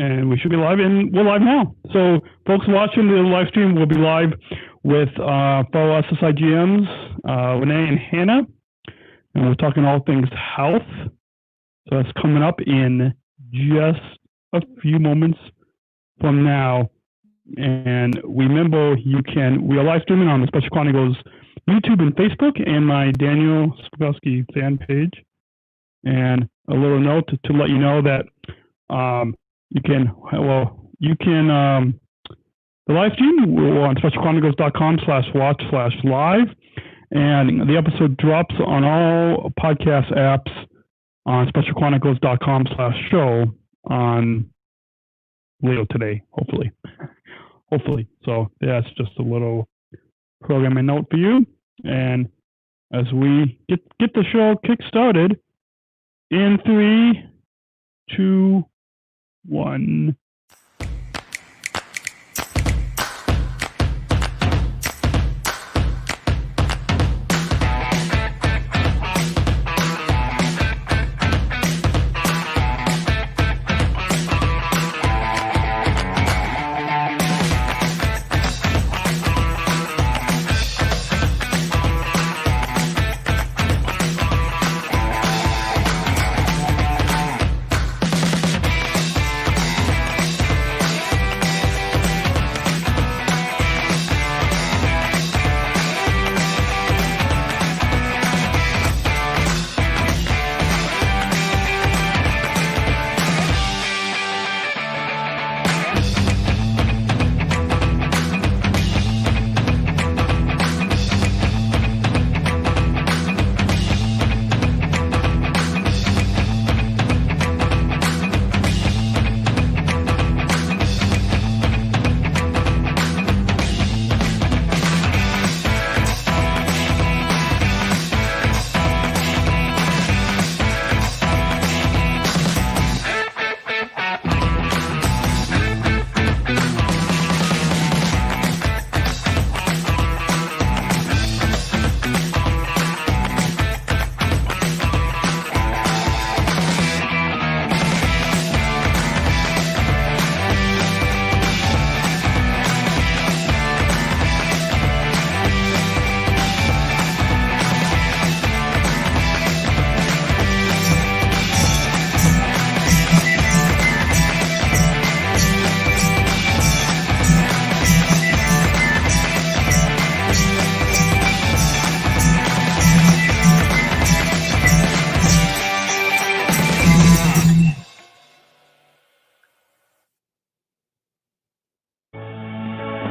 And we should be live, and we're live now. So, folks watching the live stream will be live with fellow SSIGMs, Renee and Hanna, and we're talking all things health. So that's coming up in just a few moments from now. And remember, we are live streaming on the Special Chronicles YouTube and Facebook, and my Daniel Spokowski fan page. And a little note to let you know that you can the live stream on specialchronicles.com/watch/live, and the episode drops on all podcast apps on specialchronicles.com/show on later today, hopefully. So that's just a little programming note for you. And as we get the show kick-started, in 3, 2, 1.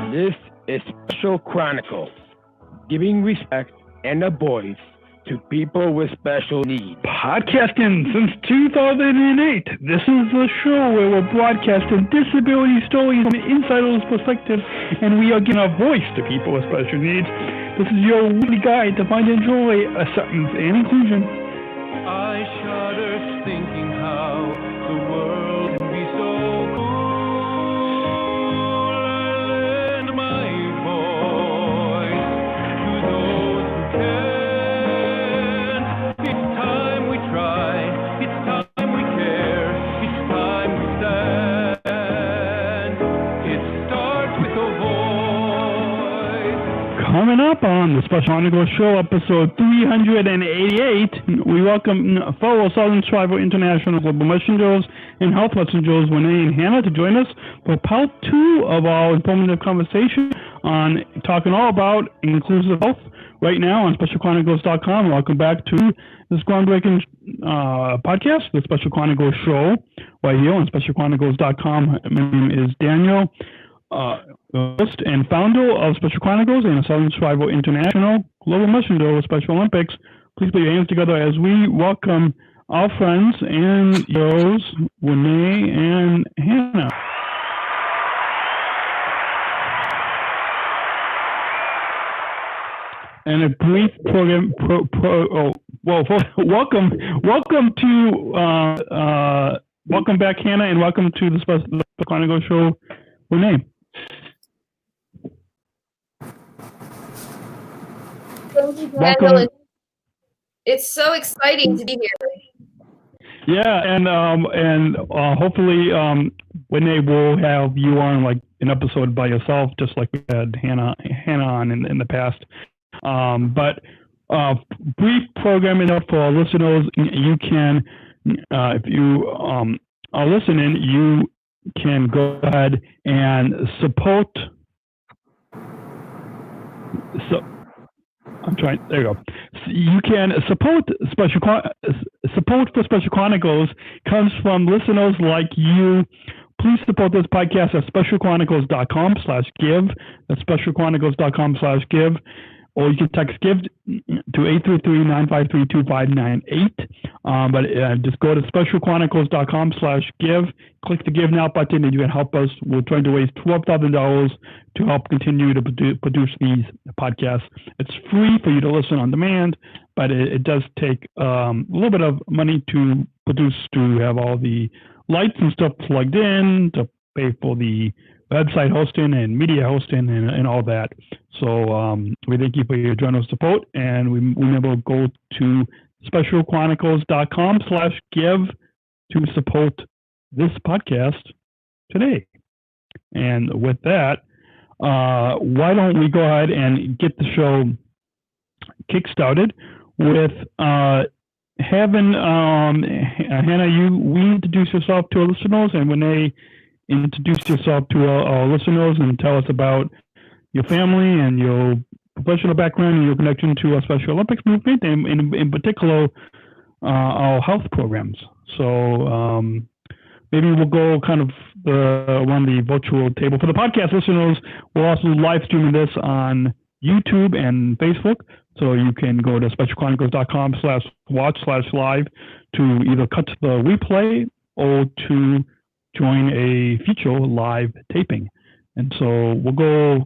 This is Special Chronicles, giving respect and a voice to people with special needs. Podcasting since 2008. This is the show where we're broadcasting disability stories from an insider's perspective, and we are giving a voice to people with special needs. This is your weekly guide to find and joy, acceptance, and inclusion. I shudder thinking how the world can be so cool. I lend my voice to those who can. It's time we try, it's time we care, it's time we stand. It starts with a voice. Coming up on the Special Chronicles Show, episode 388, we welcome fellow Southern Shriver International Global Messengers and Health Messengers, Renee and Hanna, to join us for part 2 of our informative conversation on talking all about inclusive health right now on specialchronicles.com. Welcome back to this groundbreaking podcast, the Special Chronicles Show, right here on specialchronicles.com. My name is Daniel, host and founder of Special Chronicles and Southern Shriver International Global Messenger with Special Olympics. Please put your hands together as we welcome our friends and yours, Renee and Hanna. And a brief program. Welcome back, Hanna, and welcome to the Special Chronicles Show, Renee. Thank you, Daniel. It's so exciting to be here. Yeah, and hopefully Renee will have you on like an episode by yourself, just like we had Hanna on in the past. But brief programming up for our listeners. You can, if you are listening, you can go ahead and support. So I'm trying. There you go. You can support support for Special Chronicles comes from listeners like you. Please support this podcast at specialchronicles.com/give. That's specialchronicles.com/give. Or you can text GIVE to 833-953-2598. But just go to specialchronicles.com/give. Click the Give Now button, and you can help us. We're trying to raise $12,000 to help continue to produce these podcasts. It's free for you to listen on demand, but it does take a little bit of money to produce, to have all the lights and stuff plugged in, to pay for the website hosting and media hosting and all that. So we thank you for your generous support, and we will go to specialchronicles.com/give to support this podcast today. And with that, why don't we go ahead and get the show kick-started with having Hanna, you introduce yourself to our listeners, and Renee, introduce yourself to our listeners and tell us about your family and your professional background and your connection to our Special Olympics movement, and in particular, our health programs. So maybe we'll go kind of around the virtual table. For the podcast listeners, we're also live streaming this on YouTube and Facebook. So you can go to specialchronicles.com/watch/live to either cut the replay or to join a future live taping. And so we'll go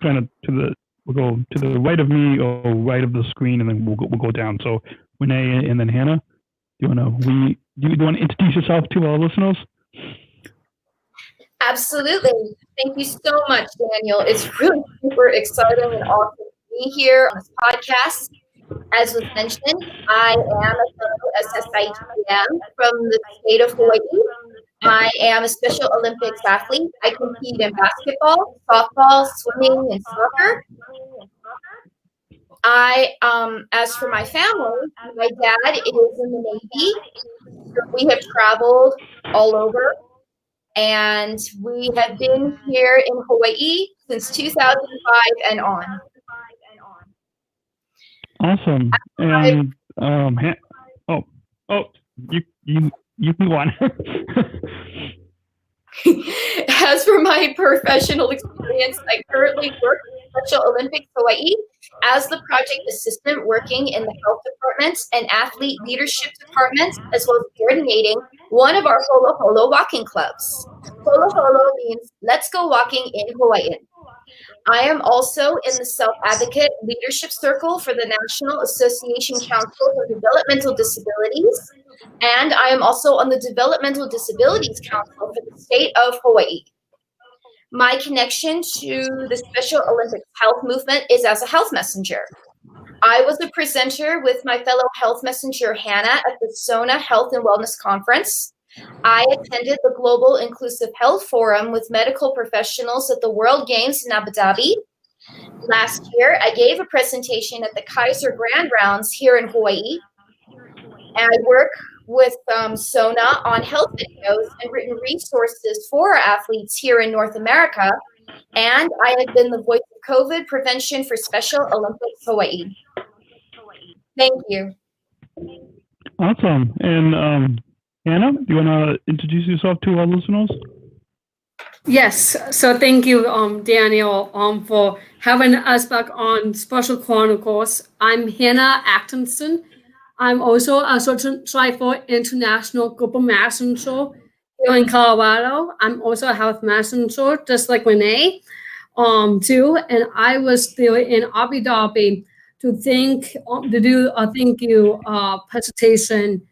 kind of to the right of me or right of the screen, and then we'll go down. So Renee and then Hanna, do you want to introduce yourself to our listeners? Absolutely. Thank you so much, Daniel. It's really super exciting and awesome to be here on this podcast. As was mentioned, I am a fellow SSIGM from the state of Hawaii. I am a Special Olympics athlete. I compete in basketball, softball, swimming, and soccer. As for my family, my dad is in the Navy. So we have traveled all over, and we have been here in Hawaii since 2005 and on. Awesome. And you can go on. As for my professional experience, I currently work with Special Olympics Hawaii as the project assistant, working in the health department and athlete leadership department, as well as coordinating one of our Holo Holo walking clubs. Holo Holo means let's go walking in Hawaiian. I am also in the Self-Advocate Leadership Circle for the National Association Council for Developmental Disabilities, and I am also on the Developmental Disabilities Council for the state of Hawaii. My connection to the Special Olympics health movement is as a health messenger. I was a presenter with my fellow health messenger Hanna at the SONA Health and Wellness Conference. I attended the Global Inclusive Health Forum with medical professionals at the World Games in Abu Dhabi. Last year, I gave a presentation at the Kaiser Grand Rounds here in Hawaii. And I work with SONA on health videos and written resources for our athletes here in North America. And I have been the voice of COVID prevention for Special Olympics Hawaii. Thank you. Awesome. And Hanna, do you want to introduce yourself to our listeners? Yes. So thank you, Daniel, for having us back on Special Chronicles. I'm Hanna Atkinson. I'm also a Sargent Shriver International Global Messenger here in Colorado. I'm also a health messenger, just like Renee, too. And I was there in Abu Dhabi to do a thank you presentation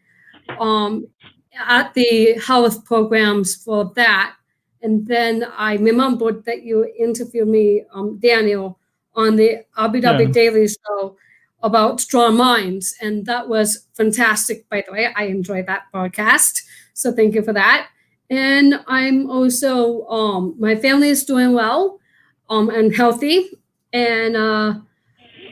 at the health programs for that. And then I remembered that you interviewed me, Daniel, on the Abu Dhabi Daily Show about Strong Minds. And that was fantastic, by the way. I enjoyed that broadcast. So thank you for that. And I'm also, my family is doing well and healthy. And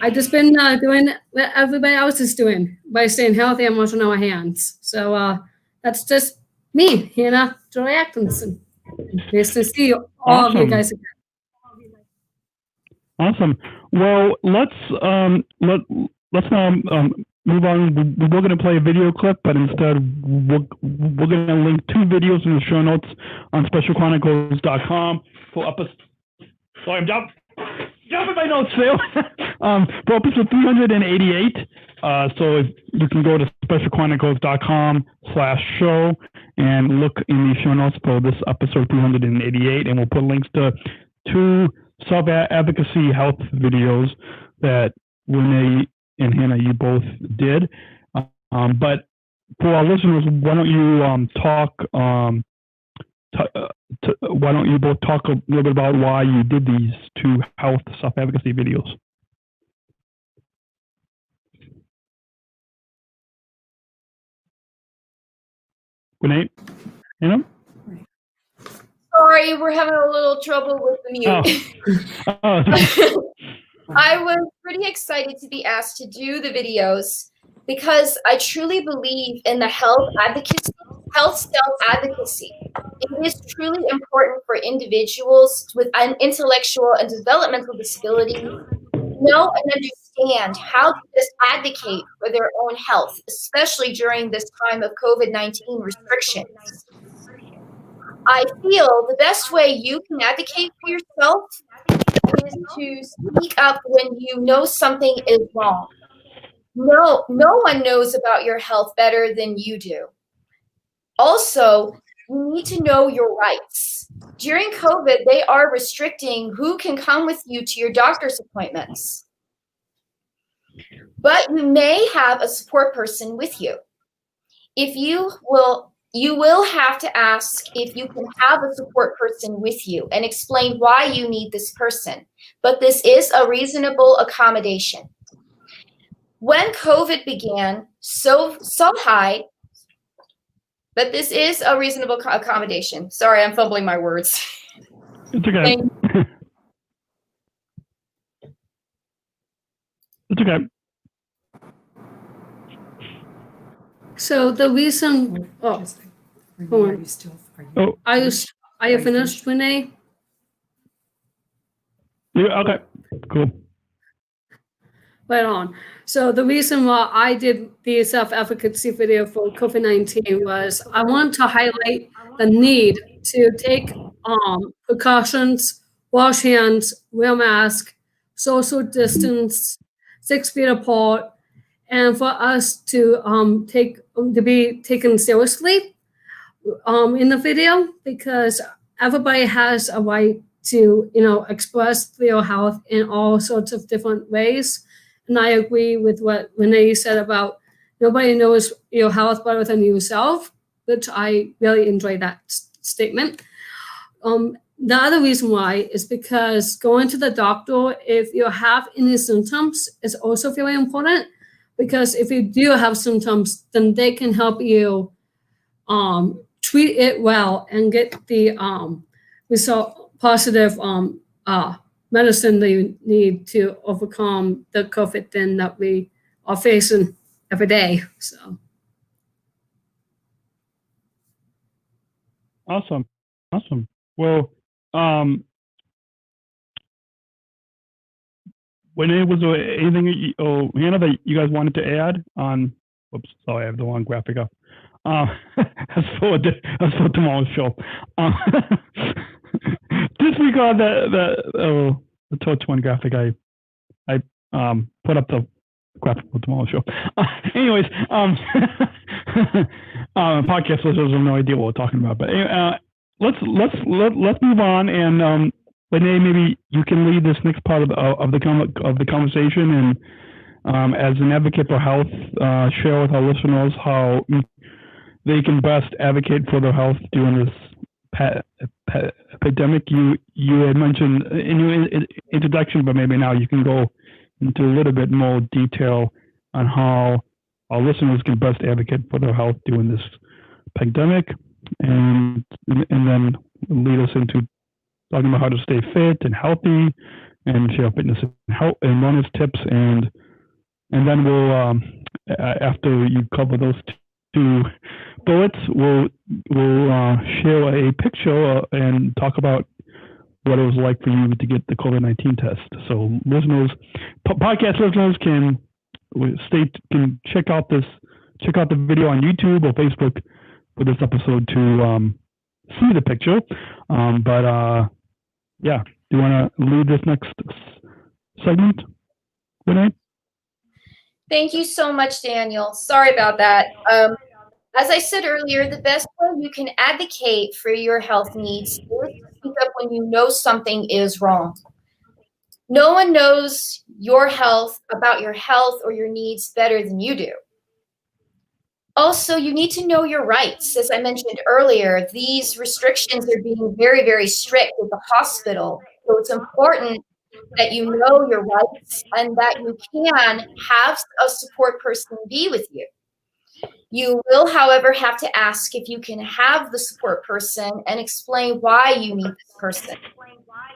I just been doing what everybody else is doing by staying healthy and washing our hands. So that's just me, Hannah Joy Atkinson. Nice to see you, all of you guys again. Awesome. Well, let's now move on. We're going to play a video clip, but instead we're going to link 2 videos in the show notes on specialchronicles.com for episode. Sorry, I'm jumping my notes there. For episode 388. So if you can go to specialchronicles.com/show and look in the show notes for this episode 388, and we'll put links to 2 self-advocacy health videos that Renee and Hannah, you both did. But for our listeners, why don't you why don't you both talk a little bit about why you did these 2 health self-advocacy videos? Renee? Hannah? Sorry, we're having a little trouble with the mute. Oh. I was pretty excited to be asked to do the videos because I truly believe in the health self-advocacy. It is truly important for individuals with an intellectual and developmental disability to know and understand how to just advocate for their own health, especially during this time of COVID-19 restrictions. I feel the best way you can advocate for yourself is to speak up when you know something is wrong. No one knows about your health better than you do. Also, you need to know your rights. During COVID, they are restricting who can come with you to your doctor's appointments. But you may have a support person with you. You will have to ask if you can have a support person with you and explain why you need this person. But this is a reasonable accommodation. When COVID began, so high, but this is a reasonable accommodation. Sorry, I'm fumbling my words. It's okay. It's okay. So the reason, are you finished, Renee? Yeah, okay, cool. Right on. So the reason why I did the self-advocacy video for COVID-19 was I want to highlight the need to take precautions, wash hands, wear mask, social distance, 6 feet apart, and for us to be taken seriously in the video, because everybody has a right to express their health in all sorts of different ways. And I agree with what Renee said about nobody knows your health better than yourself, which I really enjoy that statement. The other reason why is because going to the doctor if you have any symptoms is also very important, because if you do have symptoms, then they can help you treat it well and get the positive medicine that you need to overcome the COVID thing that we are facing every day. So. Awesome. Well, was there anything, Hannah, that you guys wanted to add on? Oops, sorry, I have the wrong graphic up. That's for tomorrow's show. Disregard the Torch One graphic. I put up the graphic for tomorrow's show. Anyways, podcast listeners have no idea what we're talking about. But let's move on, and Renee, maybe you can lead this next part of the conversation, and as an advocate for health, share with our listeners how they can best advocate for their health during this epidemic. You had mentioned in your introduction, but maybe now you can go into a little bit more detail on how our listeners can best advocate for their health during this pandemic. and then lead us into talking about how to stay fit and healthy, and share fitness and health and wellness tips, and then we'll after you cover those two bullets, we'll share a picture and talk about what it was like for you to get the COVID-19 test. So listeners, podcast listeners can check out the video on YouTube or Facebook for this episode to see the picture. Yeah, do you want to lead this next segment, Renee? Thank you so much, Daniel. Sorry about that. As I said earlier, the best way you can advocate for your health needs is to speak up when you know something is wrong. No one knows your health, about your health or your needs better than you do. Also, you need to know your rights. As I mentioned earlier, these restrictions are being very, very strict with the hospital. So it's important that you know your rights and that you can have a support person be with you. You will, however, have to ask if you can have the support person and explain why you need this person.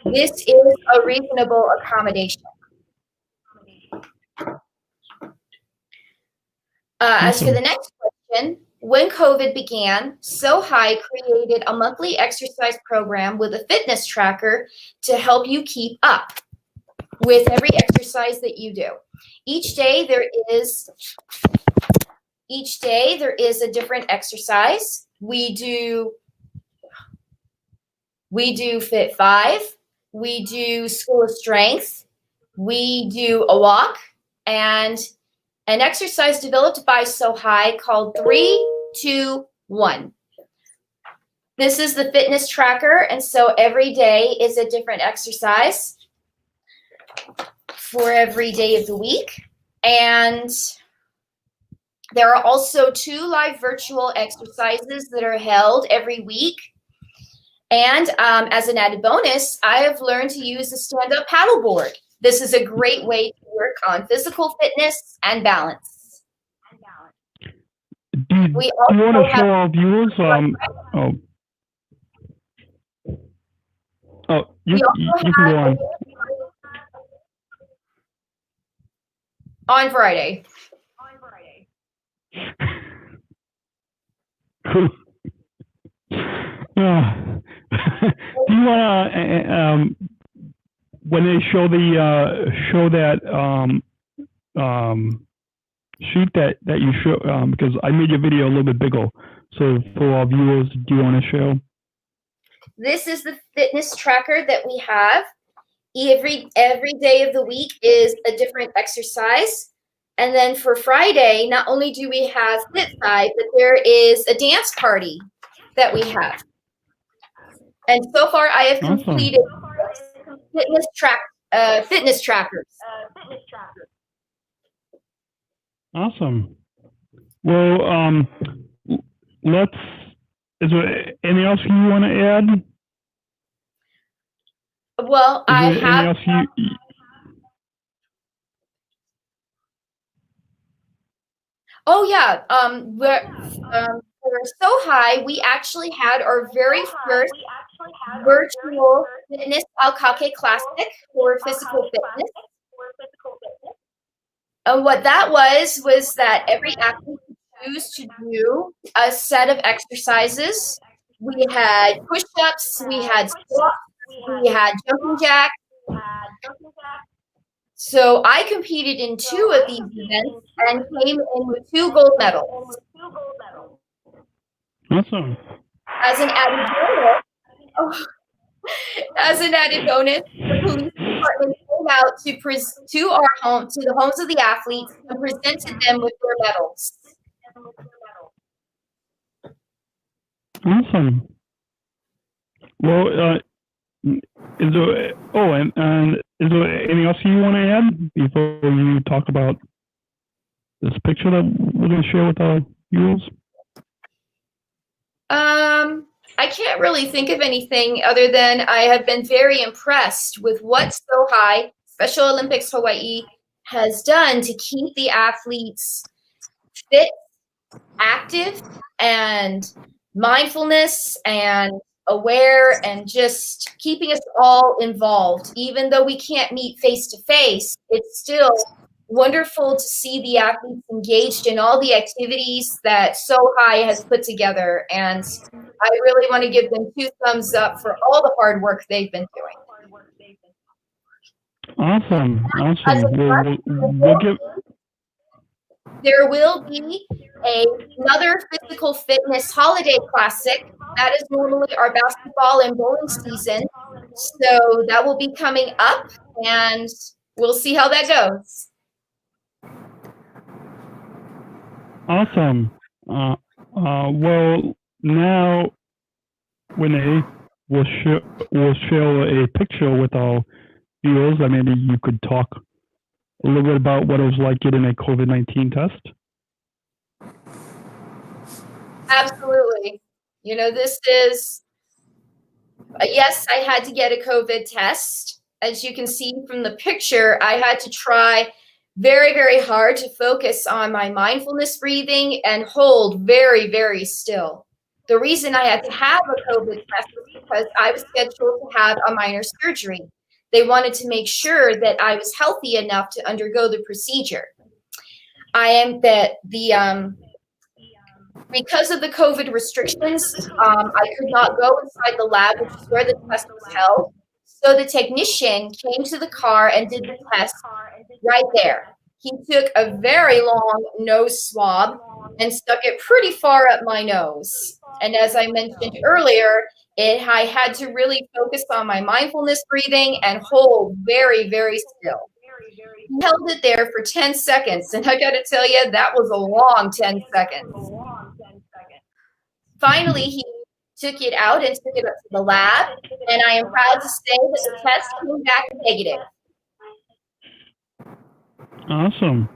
This is a reasonable accommodation. As for the next question, when COVID began, SoHi created a monthly exercise program with a fitness tracker to help you keep up with every exercise that you do. Each day there is a different exercise. We do Fit 5, we do School of Strength, we do a walk, and an exercise developed by SoHi called 3-2-1. This is the fitness tracker, and so every day is a different exercise for every day of the week. And there are also 2 live virtual exercises that are held every week. And as an added bonus, I have learned to use a stand-up paddleboard. This is a great way to work on physical fitness and balance. Do you want to show our viewers? You can go on. On Friday. Cool. Do you want to, when they show that sheet that you show, because I made your video a little bit bigger, so for our viewers, do you want to show? This is the fitness tracker that we have. Every day of the week is a different exercise. And then for Friday, not only do we have Fit 5, but there is a dance party that we have. And so far, I have completed fitness trackers. Awesome. Well, is there anything else you want to add? Well, I have. Oh yeah, for SoHi, we actually had our very first virtual fitness Alkake Classic for physical fitness. And what that was that every athlete could choose to do a set of exercises. We had push-ups, we had squats, we had jumping jacks. So I competed in 2 of these events and came in with 2 gold medals. Awesome. As an added bonus, the police department came out to the homes of the athletes and presented them with their medals. Awesome. Well, is there anything else you want to add before you talk about this picture that we're going to share with our viewers? I can't really think of anything other than I have been very impressed with what SoHi, Special Olympics Hawaii, has done to keep the athletes fit, active, and mindfulness and aware and just keeping us all involved. Even though we can't meet face to face, it's still wonderful to see the athletes engaged in all the activities that So High has put together. And I really want to give them 2 thumbs up for all the hard work they've been doing. Awesome. We'll give. There will be another physical fitness holiday classic. That is normally our basketball and bowling season. So that will be coming up, and we'll see how that goes. Awesome. Well, now Renee will share a picture with our viewers, and maybe you could talk a little bit about what it was like getting a COVID-19 test. Absolutely. You know, this is, yes, I had to get a COVID test. As you can see from the picture, I had to try very, very hard to focus on my mindfulness breathing and hold very, very still. The reason I had to have a COVID test was because I was scheduled to have a minor surgery. They wanted to make sure that I was healthy enough to undergo the procedure. Because of the COVID restrictions, I could not go inside the lab, which is where the test was held. So the technician came to the car and did the test right there. He took a very long nose swab and stuck it pretty far up my nose. And as I mentioned earlier, I had to really focus on my mindfulness breathing and hold very, very still. He held it there for 10 seconds, and I got to tell you, that was a long 10 seconds. Finally, he took it out and took it up to the lab, and I am proud to say that the test came back negative. Awesome.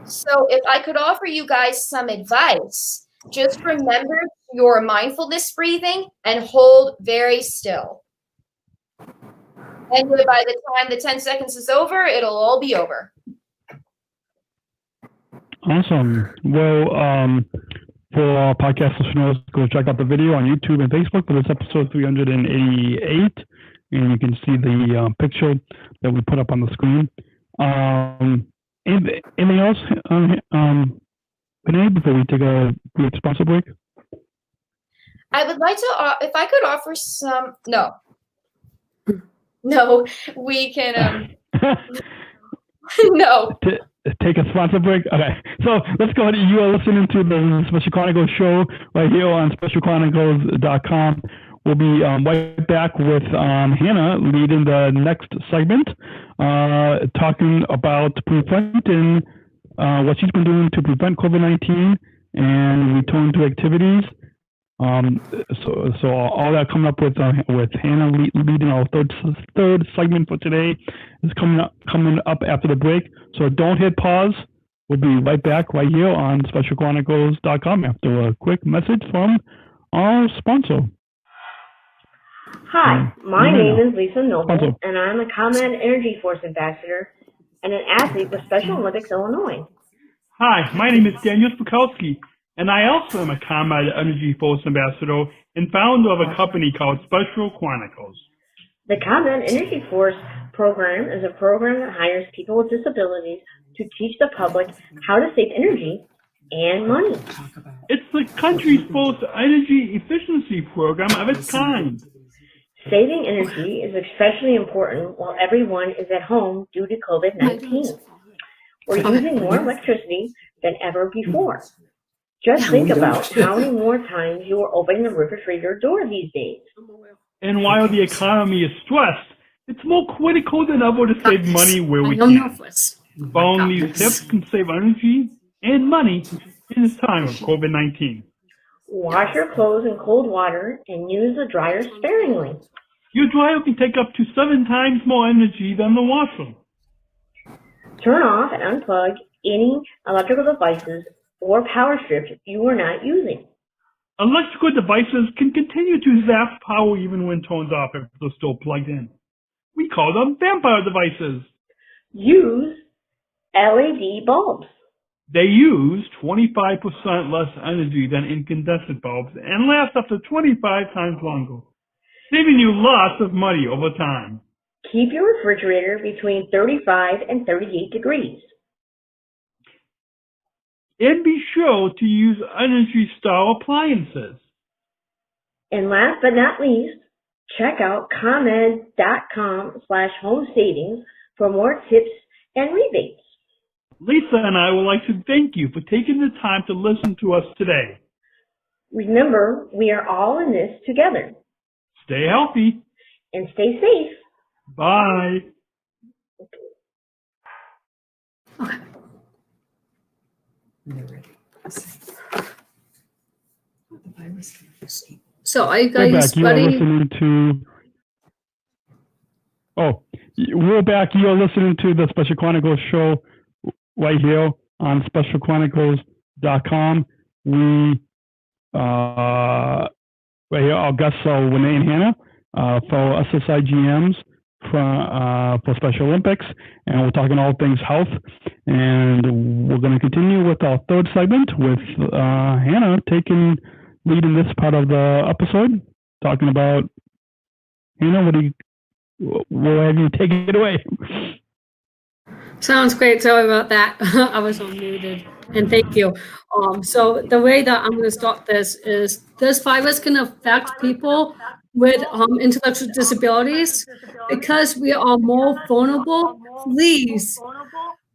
So if I could offer you guys some advice, just remember your mindfulness breathing and hold very still. And by the time the 10 seconds is over, it'll all be over. Awesome. Well, for our podcast listeners, go check out the video on YouTube and Facebook for this episode 388, and you can see the picture that we put up on the screen. Anything else, Renee, before we take a brief sponsor break? I would like to, if I could offer some, no, we can, no. Take a sponsor break? Okay, so let's go ahead. You are listening to the Special Chronicles Show right here on specialchronicles.com. We'll be right back with Hanna leading the next segment, talking about preventing what she's been doing to prevent COVID-19 and return to activities. So all that coming up with Hanna leading our third segment for today is coming up after the break. So don't hit pause. We'll be right back right here on specialchronicles.com after a quick message from our sponsor. Hi, my name is Lisa Noble, and I'm a ComEd Energy Force Ambassador and an athlete with Special Olympics Illinois. Hi, my name is Daniel Spakowski, and I also am a ComEd Energy Force Ambassador and founder of a company called Special Chronicles. The ComEd Energy Force program is a program that hires people with disabilities to teach the public how to save energy and money. It's the country's first energy efficiency program of its kind. Saving energy is especially important while everyone is at home due to COVID-19. We're using more electricity than ever before. Just think about how many more times you are opening the refrigerator door these days. And while the economy is stressed, it's more critical than ever to save money where we can. Following these tips can save energy and money in this time of COVID-19. Wash your clothes in cold water and use the dryer sparingly. Your dryer can take up to 7 times more energy than the washer. Turn off and unplug any electrical devices or power strips you are not using. Electrical devices can continue to zap power even when turned off if they're still plugged in. We call them vampire devices. Use LED bulbs. They use 25% less energy than incandescent bulbs and last up to 25 times longer, saving you lots of money over time. Keep your refrigerator between 35 and 38 degrees. And be sure to use Energy Star appliances. And last but not least, check out ComEd.com/home savings for more tips and rebates. Lisa and I would like to thank you for taking the time to listen to us today. Remember, we are all in this together. Stay healthy. And stay safe. Bye. Okay. So are you We're guys back. You are ready? listening to. Oh, we're back. You're listening to the Special Chronicles Show right here on specialchronicles.com. We right here, our guests are Renee and Hanna for SSIGMs for Special Olympics, and we're talking all things health. And we're going to continue with our third segment with Hanna leading this part of the episode, talking about Hanna. We'll have you take it away. Sounds great. Sorry about that. I was unmuted. And thank you. So the way that I'm going to start this is this virus can affect people with intellectual disabilities. Because we are more vulnerable, please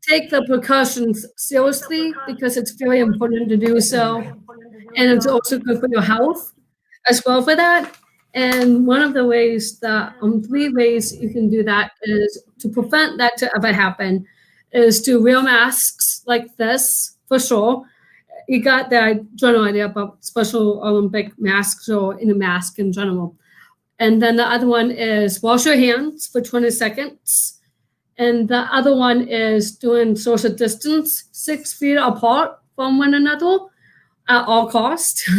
take the precautions seriously because it's very important to do so. And it's also good for your health as well for that. And one of the ways that, 3 ways you can do that is to prevent that to ever happen is to wear masks like this, for sure. You got the general idea about Special Olympic masks or in a mask in general. And then the other one is wash your hands for 20 seconds. And the other one is doing social distance 6 feet apart from one another at all costs.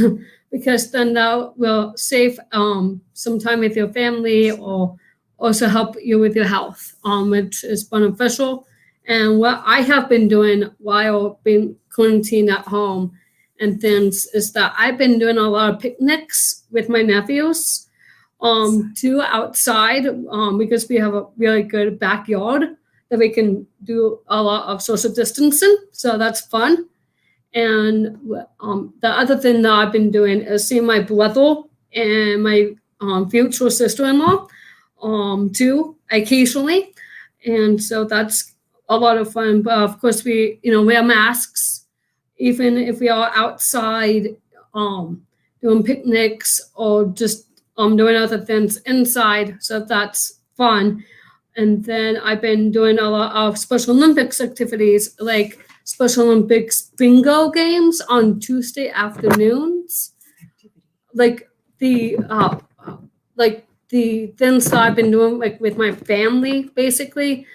Because then that will save some time with your family or also help you with your health, which is beneficial. And what I have been doing while being quarantined at home and things is that I've been doing a lot of picnics with my nephews too outside because we have a really good backyard that we can do a lot of social distancing. So that's fun. And the other thing that I've been doing is seeing my brother and my future sister-in-law too, occasionally. And so that's a lot of fun. But of course, we wear masks, even if we are outside doing picnics or just doing other things inside. So that's fun. And then I've been doing a lot of Special Olympics activities like Special Olympics bingo games on Tuesday afternoons, like the things that I've been doing like with my family basically,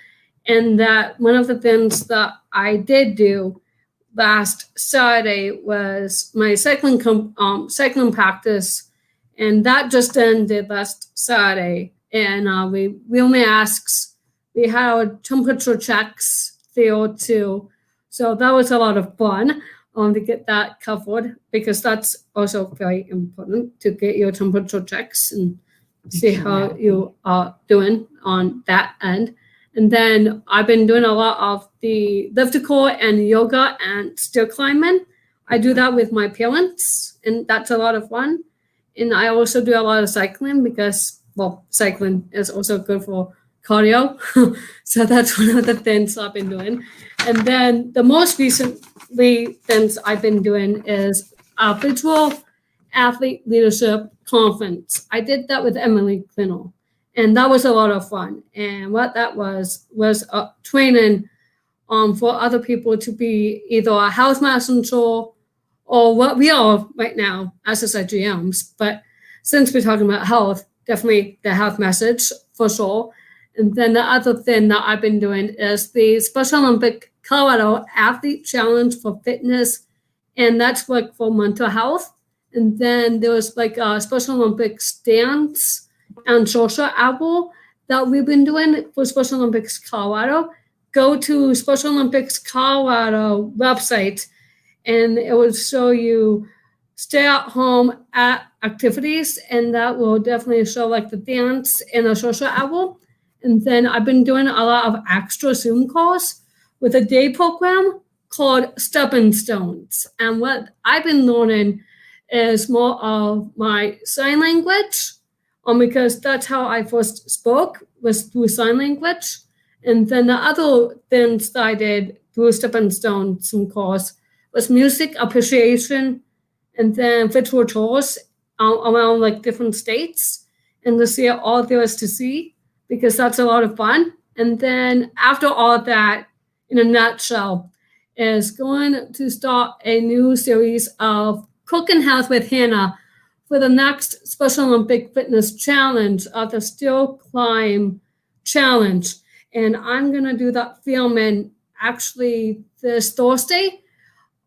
and that one of the things that I did do last Saturday was my cycling practice, and that just ended last Saturday. And we wore masks, we had our temperature checks there too. So that was a lot of fun to get that covered because that's also very important to get your temperature checks and see how you are doing on that end. And then I've been doing a lot of the elliptical and yoga and stair climbing. I do that with my parents, and that's a lot of fun. And I also do a lot of cycling because, well, cycling is also good for cardio. So that's one of the things I've been doing. And then the most recently things I've been doing is a virtual athlete leadership conference. I did that with Emily Clinnell, and that was a lot of fun. And what that was training for other people to be either a health messenger or what we are right now as SSIGMs. But since we're talking about health, definitely the health message for sure. And then the other thing that I've been doing is the Special Olympic Colorado Athlete Challenge for Fitness, and that's like for mental health. And then there was like a Special Olympics dance and social hour that we've been doing for Special Olympics Colorado. go to Special Olympics Colorado website, and it will show you stay at home activities, and that will definitely show like the dance and the social hour. And then I've been doing a lot of extra Zoom calls with a day program called Stepping Stones. And what I've been learning is more of my sign language, because that's how I first spoke, was through sign language. And then the other things that I did through Stepping Stones course was music appreciation, and then virtual tours around like different states, and to see all there is to see, because that's a lot of fun. And then after all of that, in a nutshell, is going to start a new series of Cooking Health with Hanna for the next Special Olympic Fitness Challenge of the Still Climb Challenge. And I'm going to do that filming actually this Thursday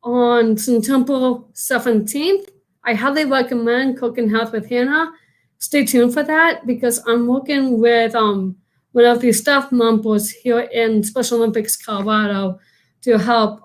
on September 17th. I highly recommend Cooking Health with Hanna. Stay tuned for that, because I'm working with one of the staff members here in Special Olympics Colorado to help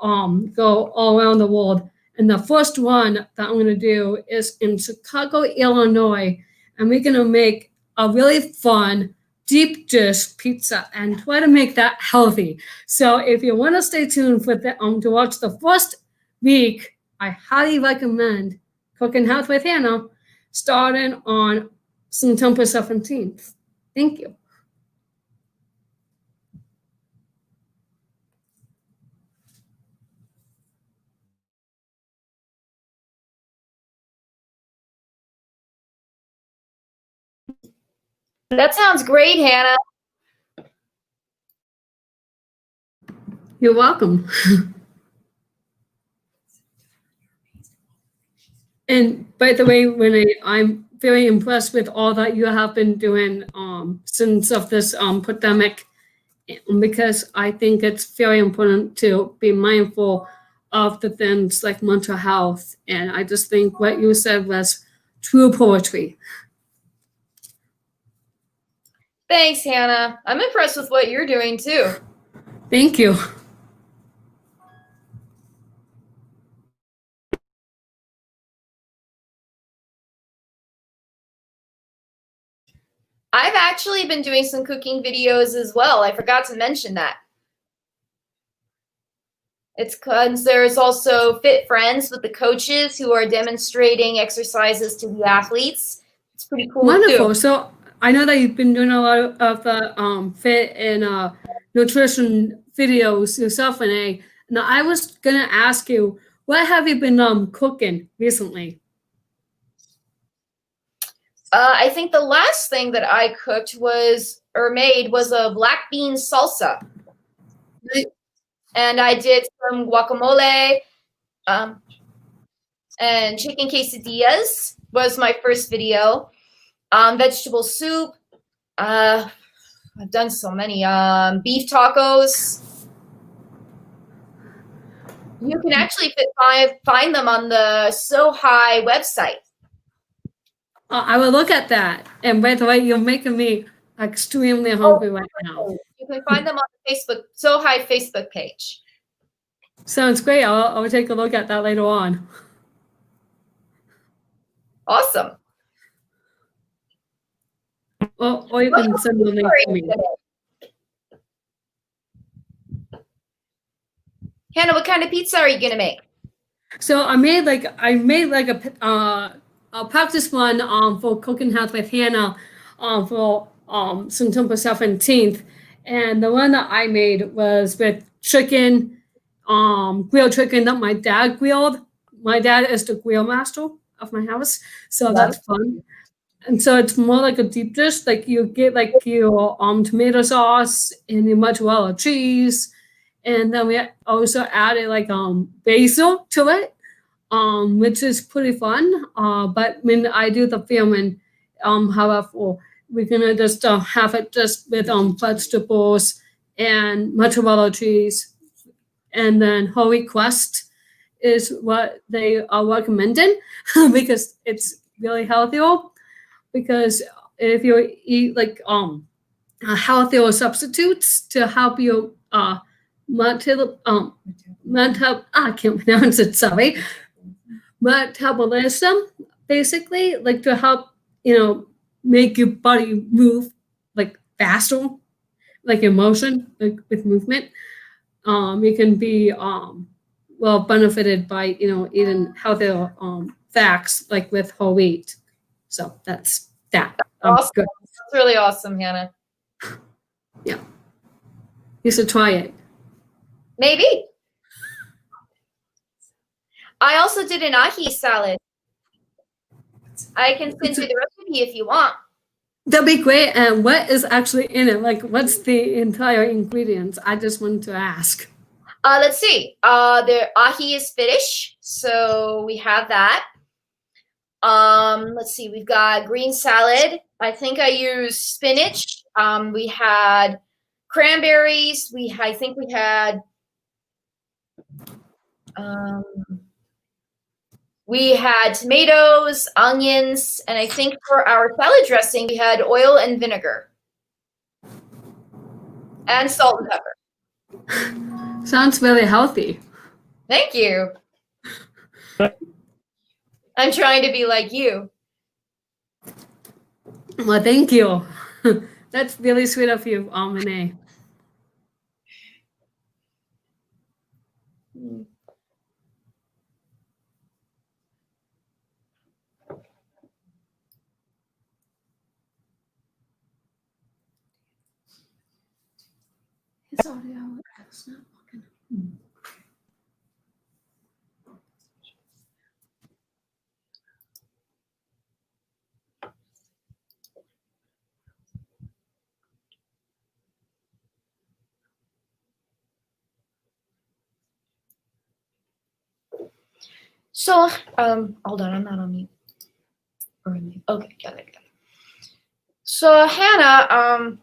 go all around the world. And the first one that I'm going to do is in Chicago, Illinois, and we're going to make a really fun deep dish pizza and try to make that healthy. So if you want to stay tuned for the, to watch the first week, I highly recommend Cooking Health with Hanna, starting on September 17th. Thank you. That sounds great, Hanna. You're welcome. And by the way, Renee, I'm very impressed with all that you have been doing since of this pandemic, because I think it's very important to be mindful of the things like mental health. And I just think what you said was true poetry. Thanks, Hanna. I'm impressed with what you're doing too. Thank you. I've actually been doing some cooking videos as well. I forgot to mention that. It's because there's also Fit Friends with the coaches who are demonstrating exercises to the athletes. It's pretty cool. Wonderful. Too. So I know that you've been doing a lot of the fit and nutrition videos yourself, Renee. Now, I was going to ask you, what have you been cooking recently? I think the last thing that I cooked was a black bean salsa. And I did some guacamole and chicken quesadillas was my first video. Vegetable soup. I've done so many. Beef tacos. You can actually find them on the So High website. I will look at that. And by the way, you're making me extremely hungry right now. You can find them on the Facebook So High Facebook page. Sounds great. I'll take a look at that later on. Awesome. Well, or you can send the link to me. Hanna, what kind of pizza are you gonna make? So I made like a practice one for Cooking Health with Hanna for September 17th, and the one that I made was with chicken, grilled chicken that my dad grilled. My dad is the grill master of my house, so that's fun. And so it's more like a deep dish. Like you get like your tomato sauce and your mozzarella cheese, and then we also added like basil to it, which is pretty fun. But when I do the filming, however, we're gonna just have it just with vegetables and mozzarella cheese, and then whole crust is what they are recommending because it's really healthier. Because if you eat like healthier substitutes to help you I can't pronounce it, sorry. Metabolism, basically, like to help, make your body move like faster, like emotion, like with movement. You can be benefited by, eating healthier fats like with whole wheat. So that's that. Awesome. Good. That's really awesome, Hanna. Yeah. You should try it. Maybe. I also did an ahi salad. I can send you the recipe if you want. That'd be great. And what is actually in it? Like, what's the entire ingredients? I just wanted to ask. Let's see. The ahi is Finnish, so we have that. Let's see. We've got green salad. I think I used spinach. We had cranberries. I think we had. We had tomatoes, onions, and I think for our salad dressing, we had oil and vinegar. And salt and pepper. Sounds really healthy. Thank you. I'm trying to be like you. Well, thank you. That's really sweet of you, Renee. His audio is not working. So, hold on, I'm not on mute. Okay, got it. So, Hanna,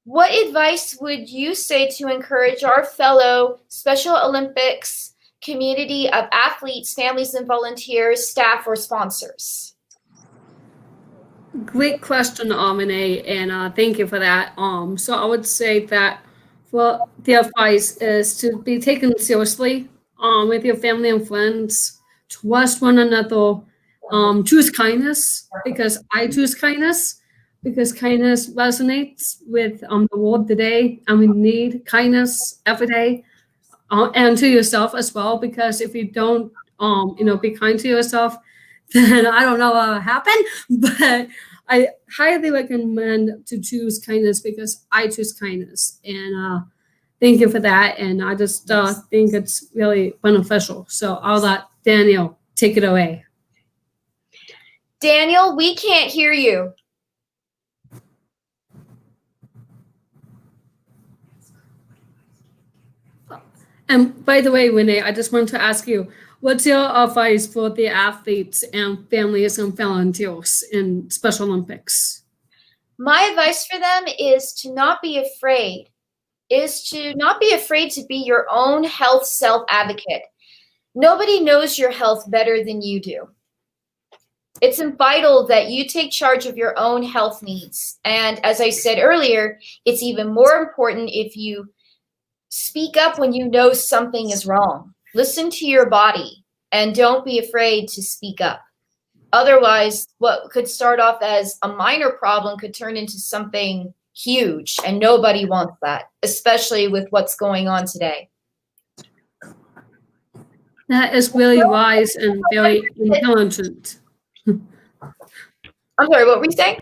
what advice would you say to encourage our fellow Special Olympics community of athletes, families, and volunteers, staff, or sponsors? Great question, Renee, and thank you for that. So I would say that the advice is to be taken seriously with your family and friends, trust one another, choose kindness, because I choose kindness, because kindness resonates with the world today, and we need kindness every day, and to yourself as well, because if you don't, be kind to yourself, then I don't know what will happen, but I highly recommend to choose kindness because I choose kindness, and thank you for that. And I just think it's really beneficial. So I'll let Daniel take it away. Daniel, we can't hear you. And by the way, Renee, I just want to ask you, what's your advice for the athletes and families and volunteers in Special Olympics? My advice for them is to not be afraid, to be your own health self-advocate. Nobody knows your health better than you do. It's vital that you take charge of your own health needs. And as I said earlier, it's even more important if you speak up when you know something is wrong. Listen to your body and don't be afraid to speak up. Otherwise, what could start off as a minor problem could turn into something huge, and nobody wants that, especially with what's going on today. That is really wise and very intelligent. I'm sorry, what were you saying?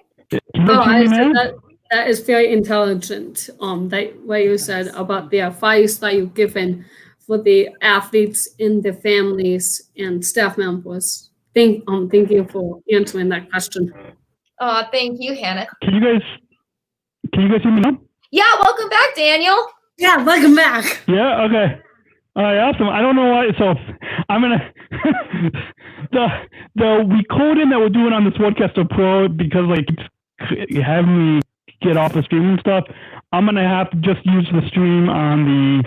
I said that is very intelligent. That what you said about the advice that you've given for the athletes and the families and staff members. Thank you for answering that question. Thank you, Hanna. Can you guys hear me now? Yeah, welcome back, Daniel. Yeah, welcome back. Yeah, okay. All right, awesome. I don't know why. So I'm gonna the recording that we're doing on this Podcaster Pro, because like it's having me get off the stream and stuff. I'm gonna have to just use the stream on the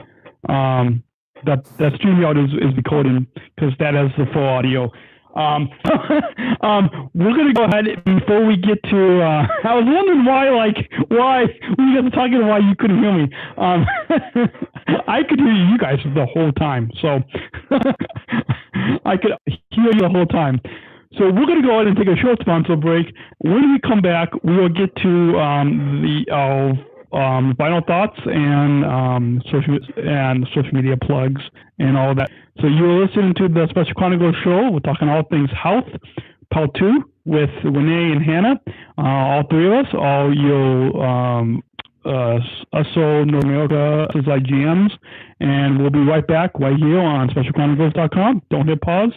that StreamYard is recording, because that has the full audio. We're gonna go ahead before we get to. I was wondering why we got to talking why you couldn't hear me. I could hear you guys the whole time, so I could hear you the whole time. So we're going to go ahead and take a short sponsor break. When we come back, we will get to the final thoughts and social media plugs and all that. So you're listening to the Special Chronicles Show. We're talking all things health, Part 2 with Renee and Hanna. All three of us, all your USO North America SSIGMs, and we'll be right back right here on SpecialChronicles.com. Don't hit pause.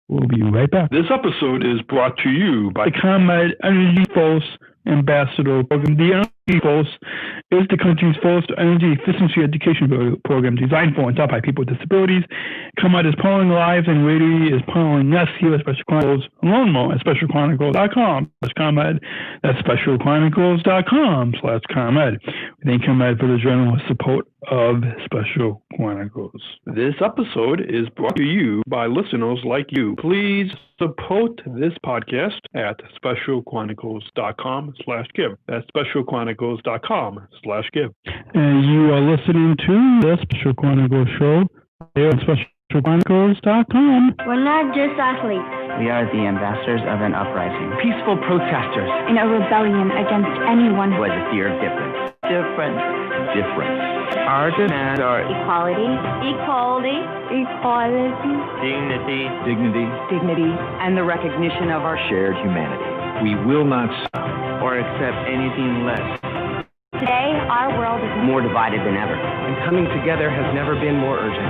We'll be right back. This episode is brought to you by the ComEd Energy Force Ambassador Program. The Energy Force is the country's first energy efficiency education program designed for and taught by people with disabilities. ComEd is powering lives and radio is powering us here at Special Chronicles. Learn more at SpecialChronicles.com/ComEd. That's SpecialChronicles.com/ComEd. We thank ComEd for the generous support of Special Chronicles. This episode is brought to you by listeners like you. Please support this podcast at SpecialChronicles.com/give. That's SpecialChronicles.com/give. And you are listening to the Special Chronicles Show here on SpecialChronicles.com. We're not just athletes. We are the ambassadors of an uprising. Peaceful protesters. In a rebellion against anyone who has a fear of difference. Difference. Our demands are equality, dignity, and the recognition of our shared humanity. We will not stop or accept anything less. Today, our world is more divided than ever, and coming together has never been more urgent.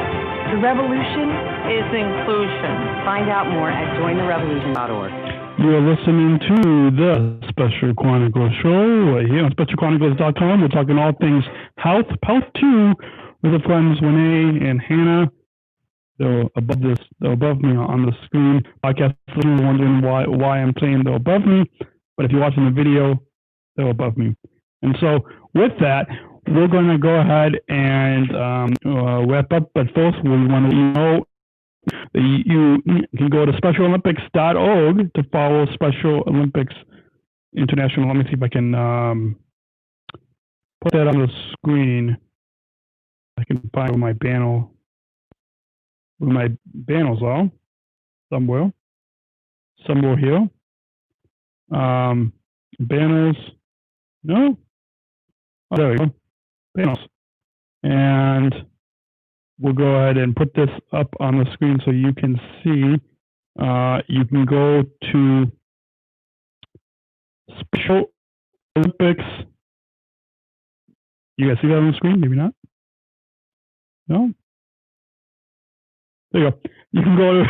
The revolution is inclusion. Find out more at jointherevolution.org. You are listening to the Special Chronicles Show right here on SpecialChronicles.com. We're talking all things health, Part 2, with the friends Renee and Hanna. They're above me on the screen. Podcast listeners wondering why I'm saying they're above me, but if you're watching the video, they're above me. And so with that, we're going to go ahead and wrap up. But first, we want to know you can go to SpecialOlympics.org to follow Special Olympics International. Let me see if I can put that on the screen. I can find where my banners are somewhere here. Banners. No. Oh, there we go. Banners. And we'll go ahead and put this up on the screen so you can see. You can go to Special Olympics. You guys see that on the screen? Maybe not. No? There you go. You can go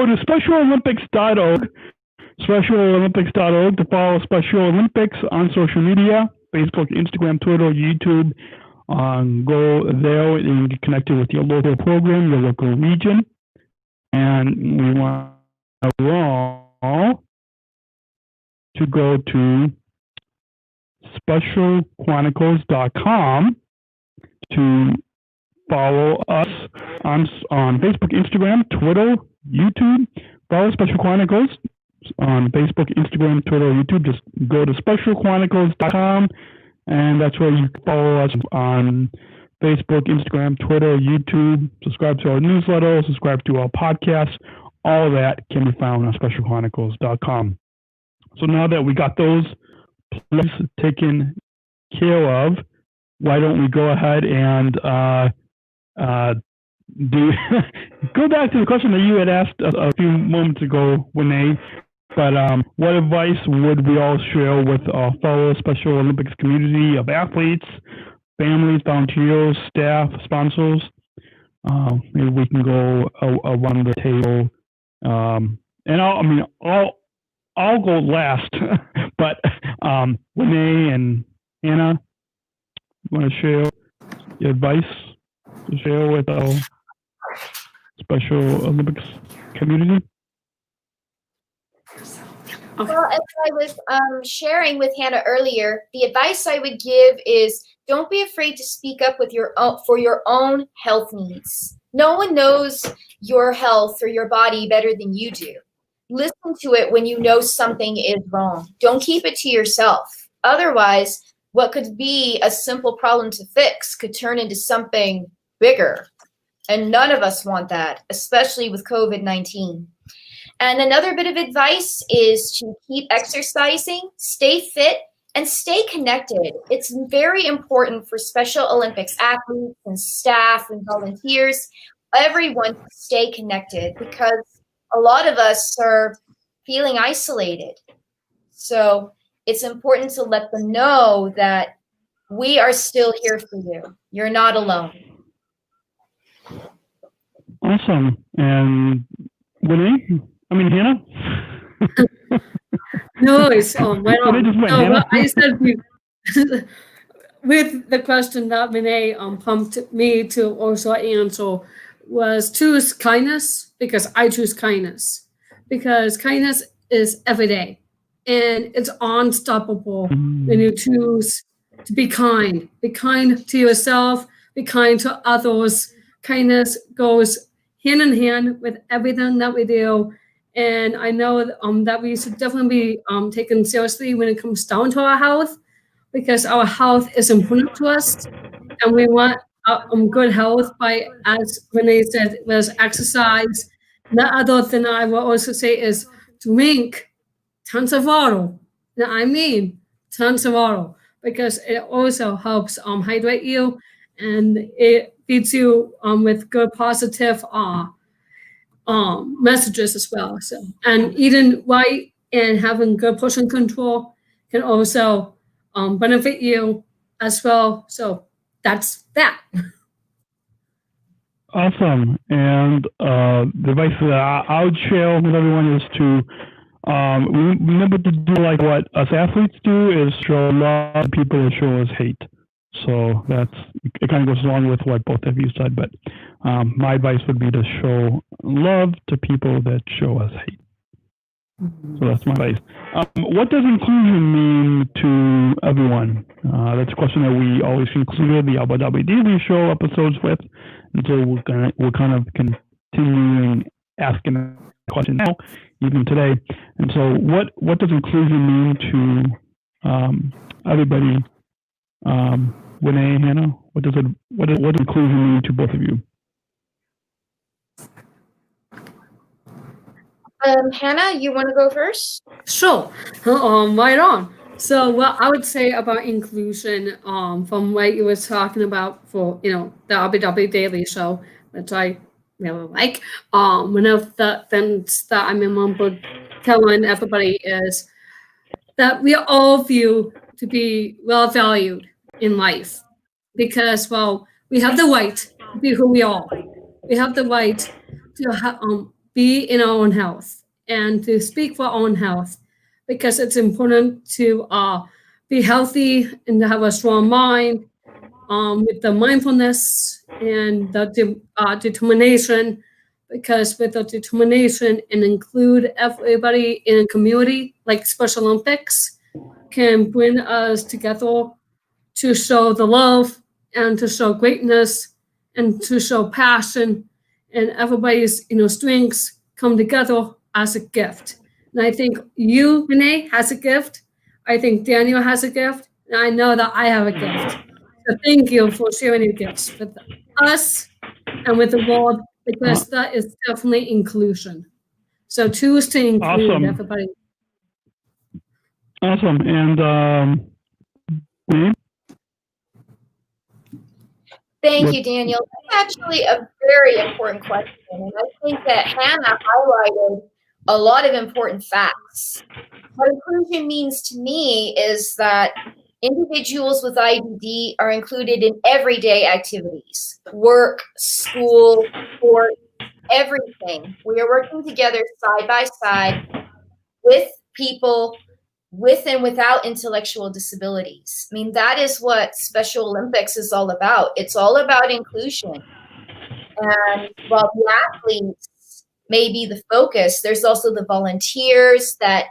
to SpecialOlympics.org. SpecialOlympics.org to follow Special Olympics on social media, Facebook, Instagram, Twitter, YouTube. Go there and get connected with your local program, your local region. And we want all to go to SpecialChronicles.com to follow us on Facebook, Instagram, Twitter, YouTube. Follow Special Chronicles on Facebook, Instagram, Twitter, YouTube. Just go to SpecialChronicles.com, and that's where you can follow us on Facebook, Instagram, Twitter, YouTube. Subscribe to our newsletter, subscribe to our podcast. All of that can be found on SpecialChronicles.com. So now that we got those plugs taken care of, why don't we go ahead and go back to the question that you had asked a few moments ago, Renee. But what advice would we all share with our fellow Special Olympics community of athletes, families, volunteers, staff, sponsors? Maybe we can go around the table. And I'll go last. But Renee and Hanna, want to share your advice to share with our Special Olympics community? Well, as I was sharing with Hanna earlier, the advice I would give is don't be afraid to speak up with for your own health needs. No one knows your health or your body better than you do. listen to it when you know something is wrong. Don't keep it to yourself. Otherwise, what could be a simple problem to fix could turn into something bigger. And none of us want that, especially with COVID-19. And another bit of advice is to keep exercising, stay fit, and stay connected. It's very important for Special Olympics athletes and staff and volunteers, everyone to stay connected, because a lot of us are feeling isolated. So it's important to let them know that we are still here for you. You're not alone. Awesome. And Hanna? No, it's I said with the question that Renee prompted me to also answer was choose kindness, because I choose kindness. Because kindness is every day and it's unstoppable when you choose to be kind. Be kind to yourself, be kind to others. Kindness goes hand in hand with everything that we do. And I know that we should definitely be taken seriously when it comes down to our health, because our health is important to us. And we want good health by, as Renee said, was exercise. The other thing I will also say is drink tons of water. Now, I mean tons of water, because it also helps hydrate you, and it feeds you with good positive messages as well. So, and eating right and having good portion control can also benefit you as well. So that's that. Awesome. And the advice that I would share with everyone is to remember to do like what us athletes do, is show love to people that show us hate. So it kind of goes along with what both of you said, but my advice would be to show love to people that show us hate. So that's my advice. What does inclusion mean to everyone? That's a question that we always concluded the Abu Dhabi Daily Show episodes with, and so we're kind of continuing asking that question now, even today. And so, what does inclusion mean to everybody? Renee, Hanna, what does inclusion mean to both of you? Hanna, you want to go first? Sure. Right on. So what I would say about inclusion, from what you were talking about for, the Abu Dhabi Daily Show, which I really like, one of the things that I remember telling everybody is that we are all viewed to be well valued in life, because, we have the right to be who we are. We have the right to be in our own health and to speak for our own health, because it's important to be healthy and to have a strong mind, with the mindfulness and the determination, because with the determination and include everybody in a community like Special Olympics can bring us together to show the love and to show greatness and to show passion, and everybody's strengths come together as a gift. And I think you, Renee, has a gift. I think Daniel has a gift, and I know that I have a gift. So thank you for sharing your gifts with us and with the world, because that is definitely inclusion. So choose to include everybody. Awesome. And Renee? Thank you, Daniel. That's actually a very important question. And I think that Hanna highlighted a lot of important facts. What inclusion means to me is that individuals with IBD are included in everyday activities, work, school, sport, everything. We are working together side by side with people with and without intellectual disabilities. I mean, that is what Special Olympics is all about. It's all about inclusion. And while the athletes may be the focus, there's also the volunteers that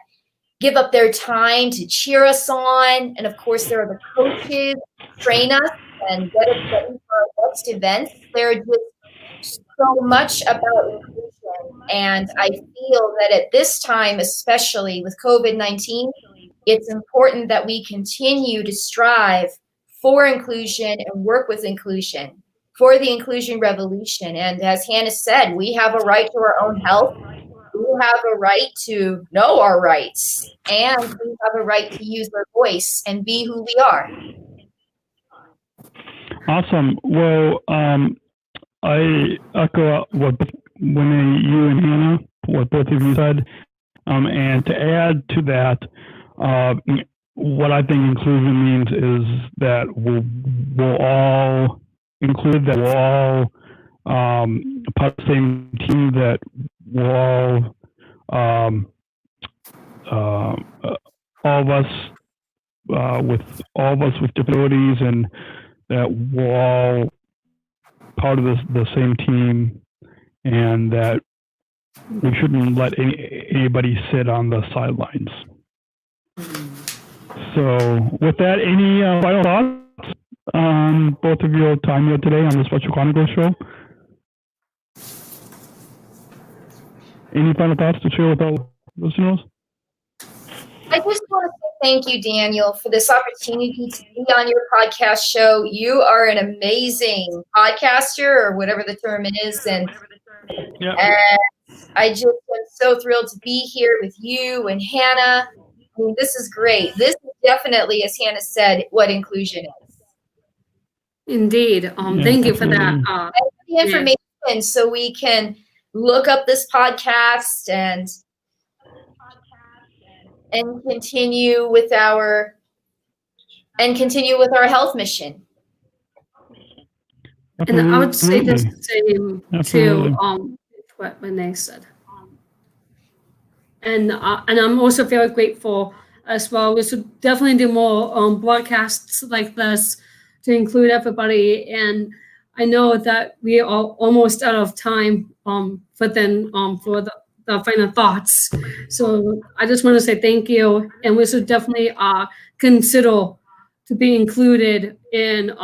give up their time to cheer us on. And of course, there are the coaches who train us and get us ready for our next events. There are just so much about inclusion And I feel that at this time, especially with COVID-19, it's important that we continue to strive for inclusion and work with inclusion, for the inclusion revolution. And as Hanna said, we have a right to our own health. We have a right to know our rights, and we have a right to use our voice and be who we are. Awesome. Well, I echo what Renee, you and Hanna, what both of you said. And to add to that, what I think inclusion means is that we'll all include, that we're all part of the same team, that we're all of us with disabilities, and that we're all part of the same team, and that we shouldn't let anybody sit on the sidelines. So with that, any final thoughts both of your time here today on the Special Chronicles Show? Any final thoughts to share with our listeners? I just want to say thank you, Daniel, for this opportunity to be on your podcast show. You are an amazing podcaster, or whatever the term is, and I just am so thrilled to be here with you and Hanna. I mean, this is great. This is definitely, as Hanna said, what inclusion is. Indeed. Thank you for that. The information so we can look up this podcast and continue with our health mission. And I would say the same to what Renee said. And I'm also very grateful as well. We should definitely do more broadcasts like this to include everybody. And I know that we are almost out of time for the final thoughts. So I just want to say thank you. And we should definitely consider to be included in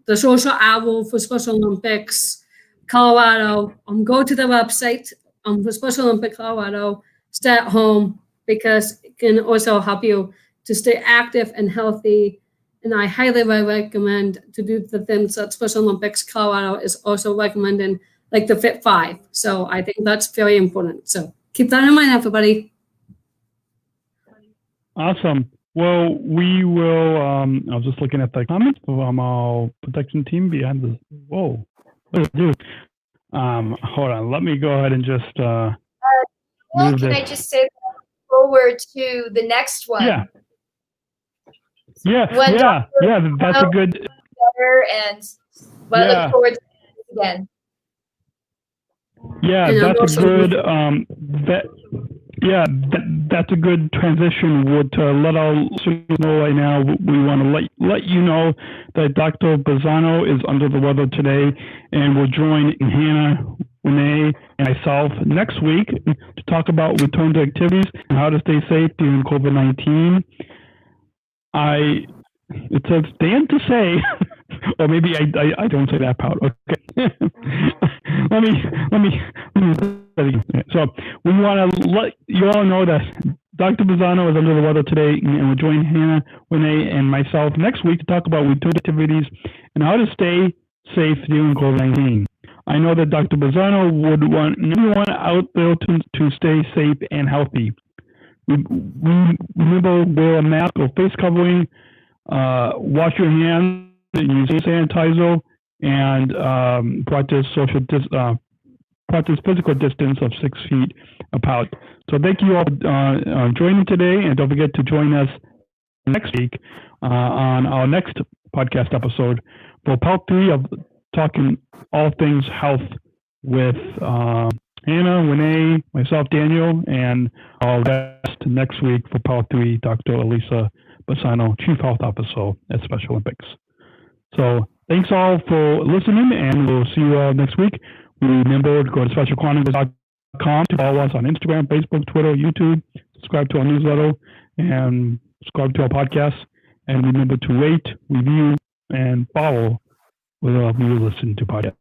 the social hour for Special Olympics Colorado. Go to the website for Special Olympics Colorado. Stay at home, because it can also help you to stay active and healthy. And I highly recommend to do the things that Special Olympics Colorado is also recommending, like the Fit 5. So I think that's very important. So keep that in mind, everybody. Awesome. Well, we will, I was just looking at the comments from our production team behind the, whoa, what did I do? Hold on, let me go ahead and just move can this. I just say forward to the next one? Yeah, that's a good. And look forward to it again. Yeah, that's a good. That's a good transition. To let our listeners know right now, we want to let you know that Dr. Bazzano is under the weather today, and we'll join Hanna, Renee, and myself next week to talk about return to activities and how to stay safe during COVID-19. It says stand to say, or maybe I don't say that part. Okay. let me. So we want to let you all know that Dr. Bazzano is under the weather today, and we'll join Hanna, Renee, and myself next week to talk about return activities and how to stay safe during COVID-19. I know that Dr. Bazzano would want everyone out there to stay safe and healthy. Remember, wear a mask or face covering, wash your hands, use sanitizer, and practice physical distance of 6 feet apart. So thank you all for joining today, and don't forget to join us next week on our next podcast episode for part 3 of talking all things health with Hanna, Renee, myself, Daniel, and our guest next week for part 3, Dr. Alicia Bazzano, Chief Health Officer at Special Olympics. So thanks all for listening, and we'll see you all next week. Remember to go to specialchronicles.com to follow us on Instagram, Facebook, Twitter, YouTube, subscribe to our newsletter, and subscribe to our podcast. And remember to rate, review, and follow wherever you listen to podcasts.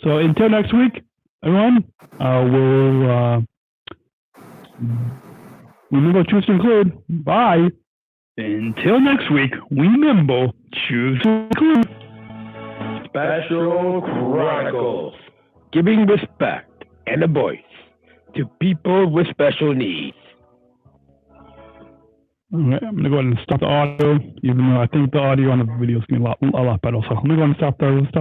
So until next week, Everyone, we'll remember choose to include. Bye. Until next week, remember choose to include. Special Chronicles, giving respect and a voice to people with special needs. All right, I'm going to go ahead and stop the audio, even though I think the audio on the video is going to be a lot better. So I'm going to go ahead and stop